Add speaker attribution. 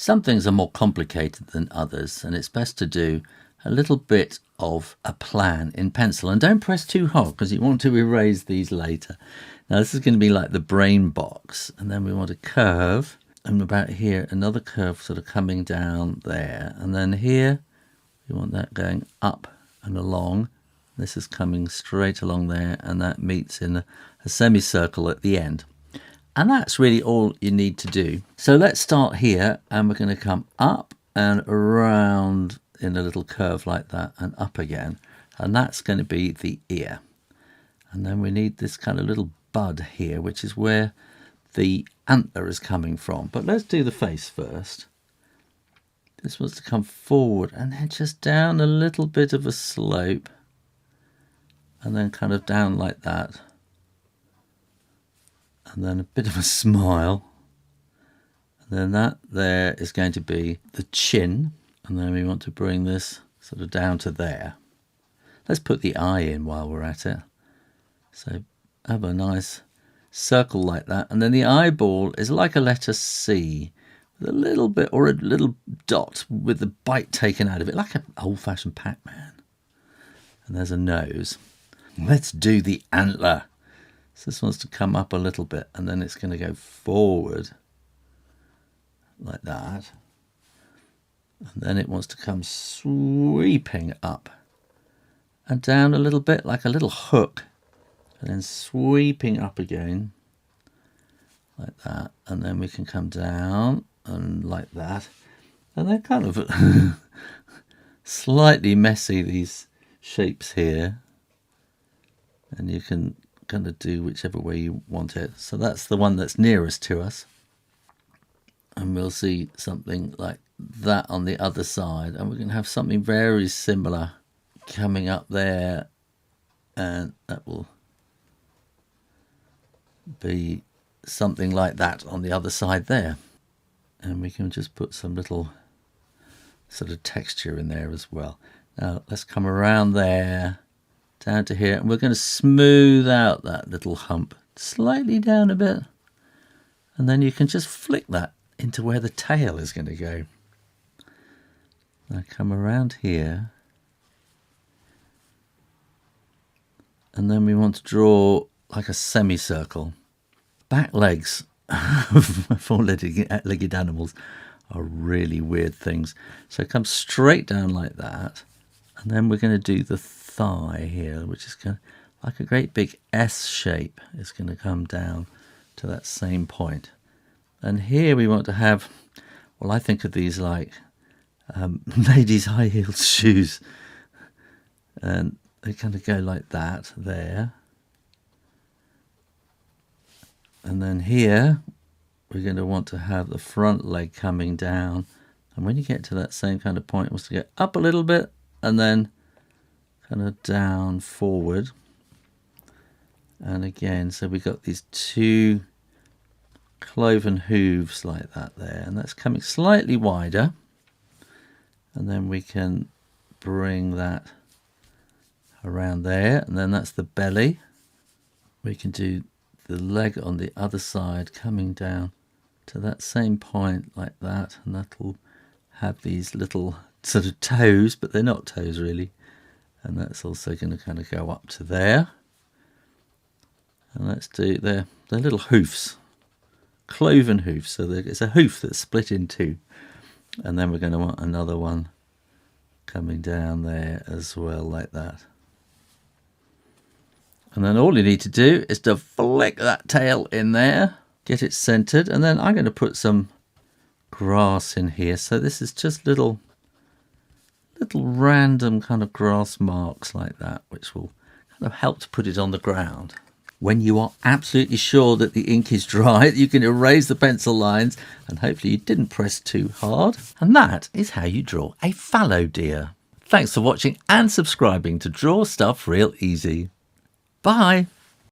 Speaker 1: Some things are more complicated than others, and it's best to do a little bit of a plan in pencil. And don't press too hard because you want to erase these later. Now this is going to be like the brain box, and then we want a curve, and about here another curve sort of coming down there, and then here we want that going up and along. This is coming straight along there, and that meets in a semicircle at the end. And that's really all you need to do. So let's start here, and we're going to come up and around in a little curve like that and up again. And that's going to be the ear. And then we need this kind of little bud here, which is where the antler is coming from. But let's do the face first. This wants to come forward and then just down a little bit of a slope. And then kind of down like that. And then a bit of a smile, and then that there is going to be the chin, and then we want to bring this sort of down to there. Let's put the eye in while we're at it. So have a nice circle like that, and then the eyeball is like a letter C with a little bit, or a little dot with the bite taken out of it, like an old-fashioned Pac-Man. And there's a nose. Let's do the antler. So this wants to come up a little bit, and then it's going to go forward like that. And then it wants to come sweeping up and down a little bit like a little hook, and then sweeping up again like that. And then we can come down and like that. And they're kind of slightly messy, these shapes here. And you can kind of do whichever way you want it. So that's the one that's nearest to us, and we'll see something like that on the other side, and we're going to have something very similar coming up there, and that will be something like that on the other side there. And we can just put some little sort of texture in there as well. Now let's come around there down to here, and we're going to smooth out that little hump slightly down a bit, and then you can just flick that into where the tail is going to go. Now come around here, and then we want to draw like a semicircle. Back legs for four-legged animals are really weird things. So come straight down like that, and then we're going to do the thigh here, which is kind of like a great big S shape. It's going to come down to that same point. And here we want to have, well, I think of these like ladies' high heeled shoes, and they kind of go like that there. And then here we're going to want to have the front leg coming down, and when you get to that same kind of point, it wants to get up a little bit and then kind of down forward. And again, so we've got these two cloven hooves like that there, and that's coming slightly wider, and then we can bring that around there, and then that's the belly. We can do the leg on the other side coming down to that same point like that, and that'll have these little sort of toes, but they're not toes really, and that's also going to kind of go up to there. And let's do their little hoofs, cloven hoofs, so it's a hoof that's split in two, and then we're going to want another one coming down there as well like that. And then all you need to do is to flick that tail in there, get it centered, and then I'm going to put some grass in here. So this is just little random kind of grass marks like that, which will kind of help to put it on the ground. When you are absolutely sure that the ink is dry, you can erase the pencil lines, and hopefully you didn't press too hard. And that is how you draw a fallow deer. Thanks for watching and subscribing to Draw Stuff Real Easy. Bye.